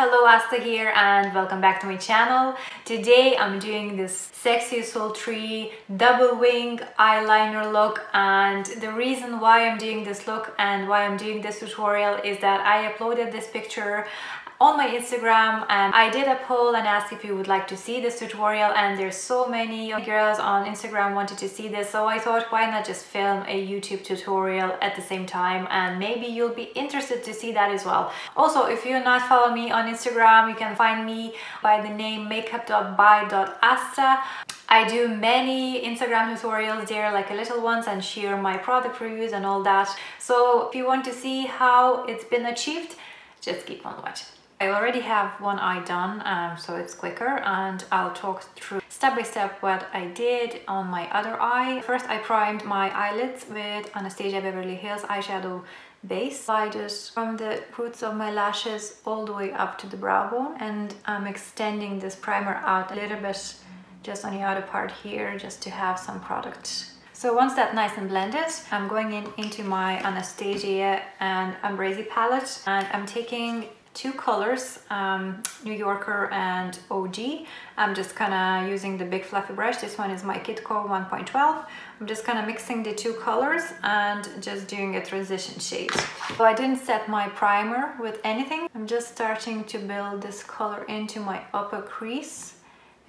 Hello, Asta here and welcome back to my channel. Today I'm doing this Sexy Sultry Double Wing eyeliner look, and the reason why I'm doing this look and why I'm doing this tutorial is that I uploaded this picture on my Instagram and I did a poll and asked if you would like to see this tutorial, and there's so many girls on Instagram wanted to see this, so I thought why not just film a YouTube tutorial at the same time, and maybe you'll be interested to see that as well. Also, if you're not following me on Instagram, you can find me by the name makeup.by.asta. I do many Instagram tutorials there, like little ones, and share my product reviews and all that. So if you want to see how it's been achieved, just keep on watching. I already have one eye done, so it's quicker, and I'll talk through step by step what I did on my other eye. First, I primed my eyelids with Anastasia Beverly Hills eyeshadow base. I just from the roots of my lashes all the way up to the brow bone, and I'm extending this primer out a little bit just on the outer part here, just to have some product. So once that's nice and blended, I'm going into my Anastasia and Amrezy palette, and I'm taking two colors, New Yorker and OG. I'm just kind of using the big fluffy brush. This one is my Kitco 1.12. I'm just kind of mixing the two colors and just doing a transition shade. So I didn't set my primer with anything. I'm just starting to build this color into my upper crease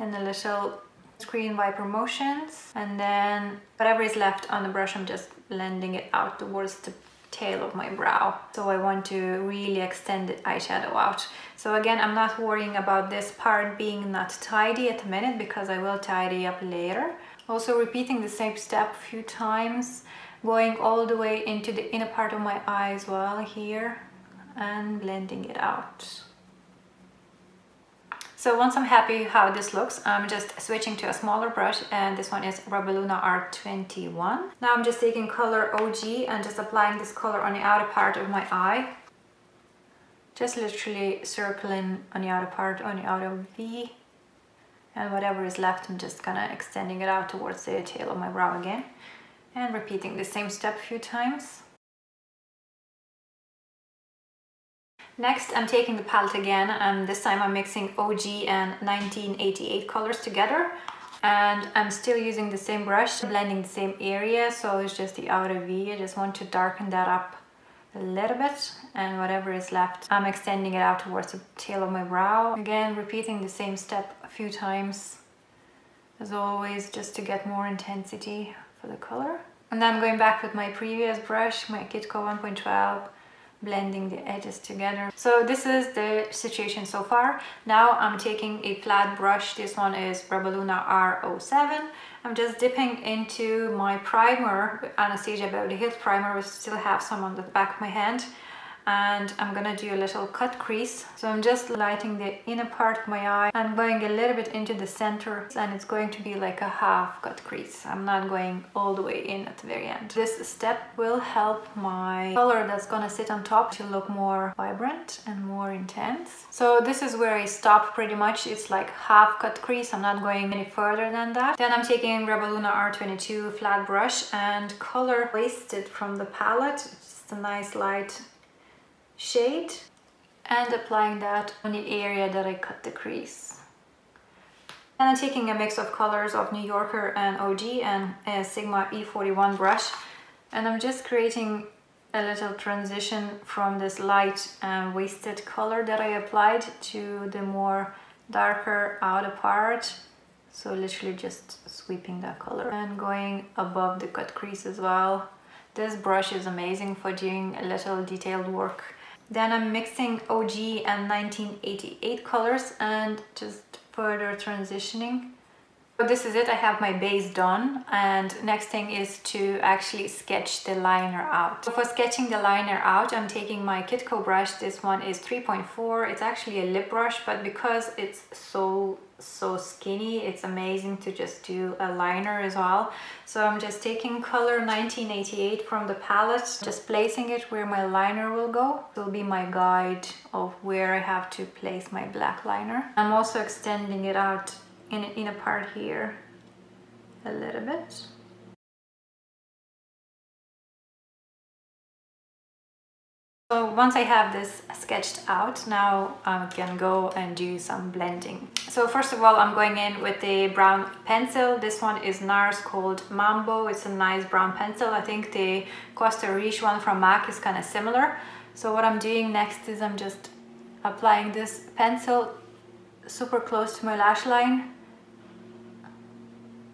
in a little screen wiper motions, and then whatever is left on the brush, I'm just blending it out towards the tail of my brow. So I want to really extend the eyeshadow out. So again, I'm not worrying about this part being not tidy at the minute, because I will tidy up later. Also repeating the same step a few times, going all the way into the inner part of my eye as well here, and blending it out. So once I'm happy how this looks, I'm just switching to a smaller brush, and this one is Rubeluna R21. Now I'm just taking color OG and just applying this color on the outer part of my eye. Just literally circling on the outer part, on the outer V. And whatever is left, I'm just kind of extending it out towards the tail of my brow again. And repeating the same step a few times. Next, I'm taking the palette again, and this time I'm mixing OG and 1988 colors together, and I'm still using the same brush, blending the same area, so it's just the outer V. I just want to darken that up a little bit, and whatever is left, I'm extending it out towards the tail of my brow. Again, repeating the same step a few times, as always, just to get more intensity for the color. And then I'm going back with my previous brush, my Kitco 1.12, blending the edges together. So this is the situation so far. Now I'm taking a flat brush. This one is Rubeluna R07. I'm just dipping into my primer, Anastasia Beverly Hills primer. I still have some on the back of my hand. And I'm gonna do a little cut crease. So I'm just lighting the inner part of my eye. I'm going a little bit into the center, and it's going to be like a half cut crease. I'm not going all the way in at the very end. This step will help my color that's gonna sit on top to look more vibrant and more intense. So this is where I stop pretty much. It's like half cut crease. I'm not going any further than that. Then I'm taking Rubeluna R22 flat brush and color wasted from the palette. Just a nice light shade, and applying that on the area that I cut the crease. And I'm taking a mix of colors of New Yorker and OG and a Sigma E41 brush, and I'm just creating a little transition from this light wasted color that I applied to the more darker outer part. So literally just sweeping that color and going above the cut crease as well. This brush is amazing for doing a little detailed work. Then I'm mixing OG and 1988 colors and just further transitioning. So this is it, I have my base done, and next thing is to actually sketch the liner out. So for sketching the liner out, I'm taking my Kitco brush. This one is 3.4. It's actually a lip brush, but because it's so skinny, it's amazing to just do a liner as well. So I'm just taking color 1988 from the palette, just placing it where my liner will go. It will be my guide of where I have to place my black liner. I'm also extending it out in a part here a little bit. So once I have this sketched out, now I can go and do some blending. So first of all, I'm going in with a brown pencil. This one is NARS, called Mambo. It's a nice brown pencil. I think the Costa Riche one from MAC is kind of similar. So what I'm doing next is I'm just applying this pencil super close to my lash line.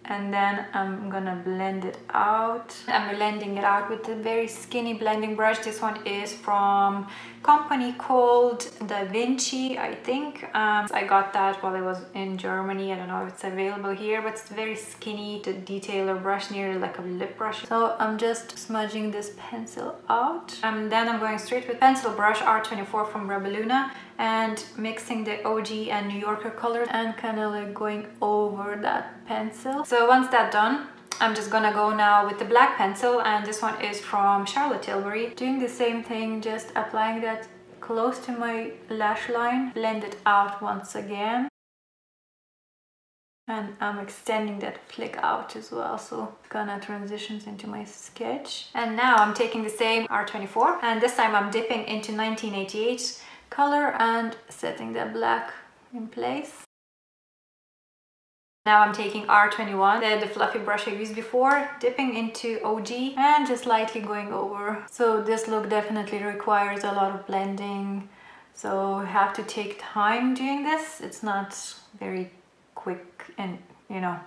And then I'm gonna blend it out. I'm blending it out with a very skinny blending brush. This one is from a company called Da Vinci, I think. I got that while I was in Germany. I don't know if it's available here, but it's very skinny, the detailer brush, nearly like a lip brush. So I'm just smudging this pencil out. And then I'm going straight with pencil brush R24 from Rebelluna and mixing the OG and New Yorker colors and kind of like going over that pencil. So once that's done, I'm just gonna go now with the black pencil, and this one is from Charlotte Tilbury. Doing the same thing, just applying that close to my lash line, blend it out once again. And I'm extending that flick out as well, so it kind of transitions into my sketch. And now I'm taking the same R24, and this time I'm dipping into 1988 color and setting that black in place. Now I'm taking R21, the fluffy brush I used before, dipping into OG and just lightly going over. So this look definitely requires a lot of blending, so you have to take time doing this. It's not very quick and, you know,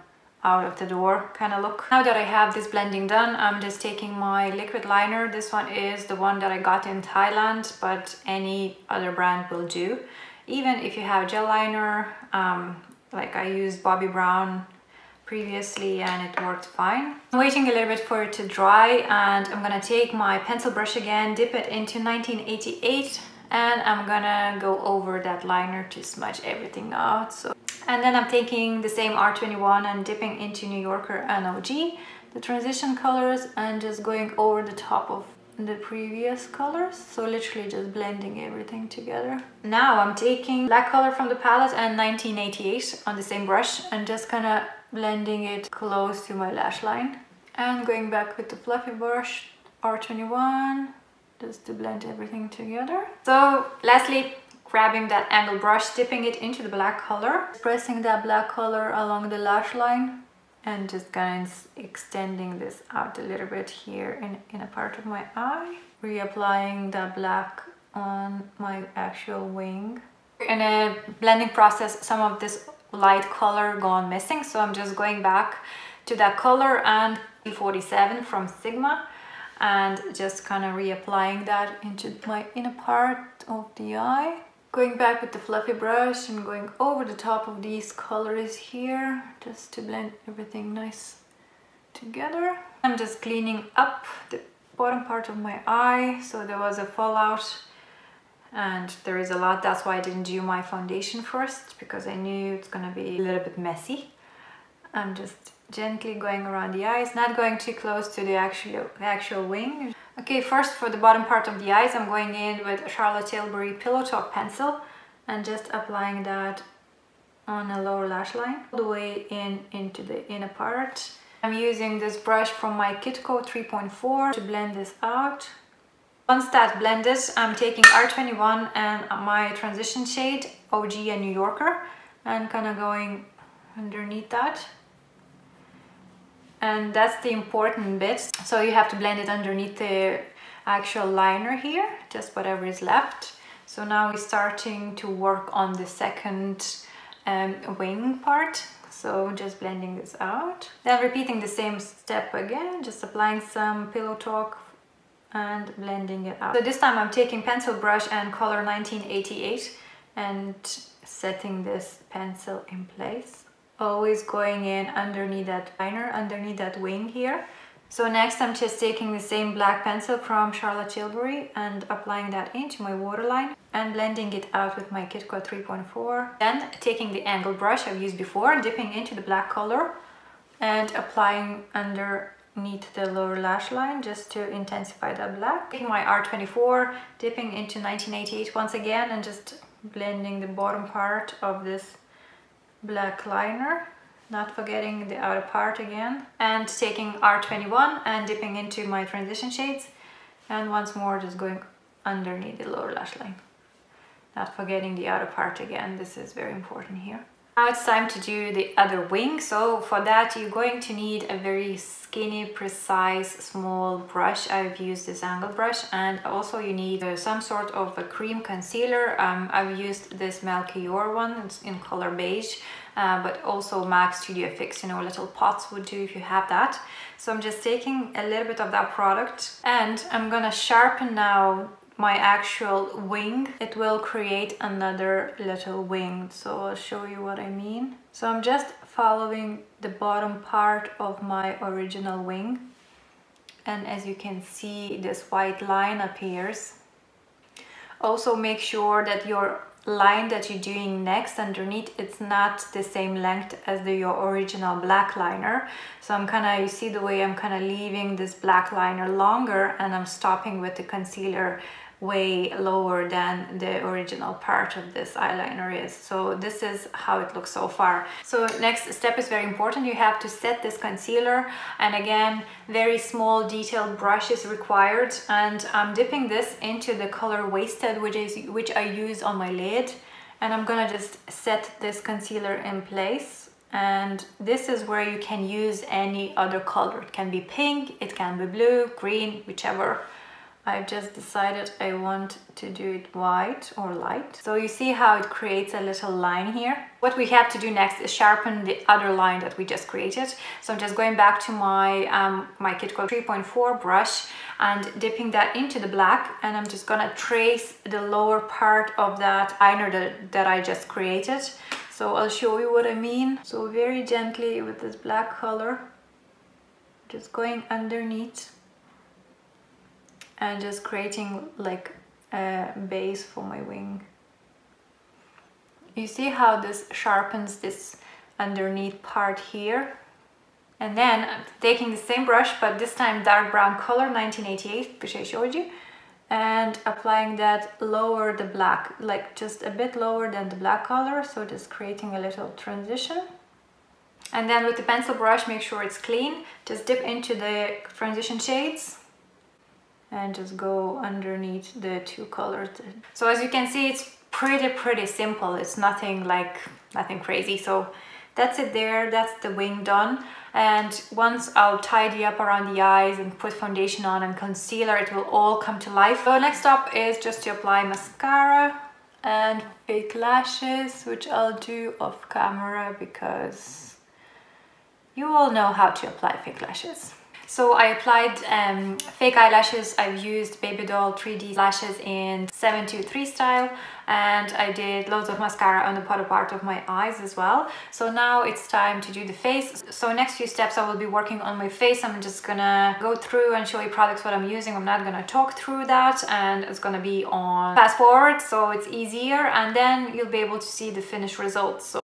out of the door kind of look. Now that I have this blending done, I'm just taking my liquid liner. This one is the one that I got in Thailand, but any other brand will do. Even if you have gel liner, like I used Bobbi Brown previously and it worked fine. I'm waiting a little bit for it to dry, and I'm gonna take my pencil brush again, dip it into 1988, and I'm gonna go over that liner to smudge everything out. And then I'm taking the same R21 and dipping into New Yorker and OG, the transition colors, and just going over the top of the previous colors, so literally just blending everything together. Now I'm taking black color from the palette and 1988 on the same brush and just kind of blending it close to my lash line, and going back with the fluffy brush R21 just to blend everything together. So lastly, grabbing that angled brush, dipping it into the black color, pressing that black color along the lash line, and just kind of extending this out a little bit here in a part of my eye. Reapplying that black on my actual wing. In a blending process, some of this light color gone missing, so I'm just going back to that color and 47 from Sigma, and just kind of reapplying that into my inner part of the eye. Going back with the fluffy brush and going over the top of these colors here, just to blend everything nice together. I'm just cleaning up the bottom part of my eye, so there was a fallout and there is a lot. That's why I didn't do my foundation first, because I knew it's gonna be a little bit messy. I'm just gently going around the eyes, not going too close to the actual wing. Okay, first for the bottom part of the eyes, I'm going in with Charlotte Tilbury Pillow Talk pencil and just applying that on a lower lash line, all the way into the inner part. I'm using this brush from my Kitco 3.4 to blend this out. Once that's blended, I'm taking R21 and my transition shade, OG and New Yorker, and kind of going underneath that. And that's the important bit. So you have to blend it underneath the actual liner here, just whatever is left. So now we're starting to work on the second wing part. So just blending this out. Then repeating the same step again, just applying some Pillow Talk and blending it out. So this time I'm taking pencil brush and color 1988 and setting this pencil in place. Always going in underneath that liner, underneath that wing here. So next I'm just taking the same black pencil from Charlotte Tilbury and applying that into my waterline and blending it out with my Kitco 3.4. Then taking the angled brush I've used before, dipping into the black color and applying underneath the lower lash line just to intensify that black. Taking my R24, dipping into 1988 once again and just blending the bottom part of this black liner, not forgetting the outer part again, and taking R21 and dipping into my transition shades, and once more just going underneath the lower lash line. Not forgetting the outer part again, this is very important here. Now it's time to do the other wing. So for that you're going to need a very skinny, precise, small brush. I've used this angle brush, and also you need some sort of a cream concealer. I've used this Melchior one, it's in color beige, but also MAC Studio Fix, you know, little pots would do if you have that. So I'm just taking a little bit of that product and I'm gonna sharpen now my actual wing. It will create another little wing, so I'll show you what I mean. So I'm just following the bottom part of my original wing, and as you can see, this white line appears. Also make sure that your line that you're doing next underneath, it's not the same length as your original black liner. So I'm kind of, you see the way I'm kind of leaving this black liner longer, and I'm stopping with the concealer way lower than the original part of this eyeliner is. So this is how it looks so far. So next step is very important. You have to set this concealer, and again, very small detailed brush is required, and I'm dipping this into the color Wasted, which I use on my lid, and I'm gonna just set this concealer in place. And this is where you can use any other color. It can be pink, it can be blue, green, whichever. I've just decided I want to do it white or light. So you see how it creates a little line here. What we have to do next is sharpen the other line that we just created. So I'm just going back to my my Kit Code 3.4 brush and dipping that into the black, and I'm just gonna trace the lower part of that liner that I just created. So I'll show you what I mean. So very gently with this black color, just going underneath and just creating like a base for my wing. You see how this sharpens this underneath part here? And then I'm taking the same brush, but this time dark brown color 1988, which I showed you, and applying that lower the black, like just a bit lower than the black color, so just creating a little transition. And then with the pencil brush, make sure it's clean, just dip into the transition shades and just go underneath the two colors. So as you can see, it's pretty simple. It's nothing crazy. So that's it there, that's the wing done. And once I'll tidy up around the eyes and put foundation on and concealer, it will all come to life. So next up is just to apply mascara and fake lashes, which I'll do off camera because you all know how to apply fake lashes. So I applied fake eyelashes. I've used Baby Doll 3D lashes in 723 style, and I did loads of mascara on the bottom part of my eyes as well. So now it's time to do the face. So next few steps I will be working on my face. I'm just gonna go through and show you products what I'm using. I'm not gonna talk through that, and it's gonna be on fast forward so it's easier, and then you'll be able to see the finished results. So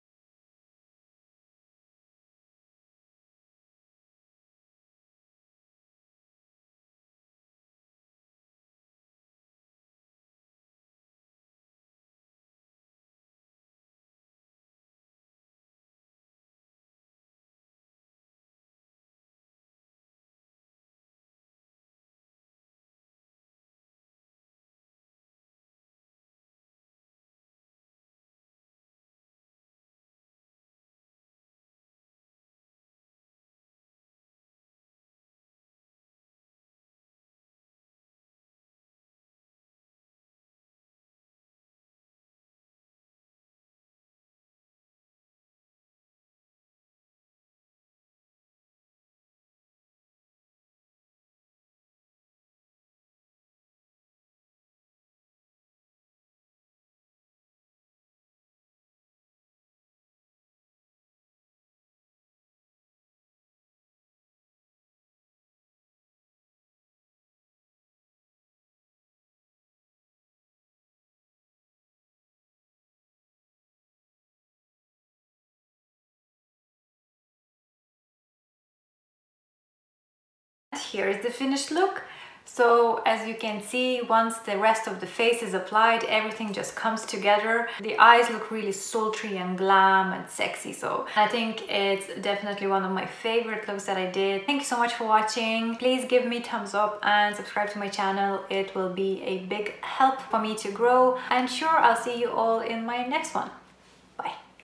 here is the finished look. So as you can see, once the rest of the face is applied, everything just comes together. The eyes look really sultry and glam and sexy. So I think it's definitely one of my favorite looks that I did. Thank you so much for watching. Please give me thumbs up and subscribe to my channel. It will be a big help for me to grow. And sure, I'll see you all in my next one.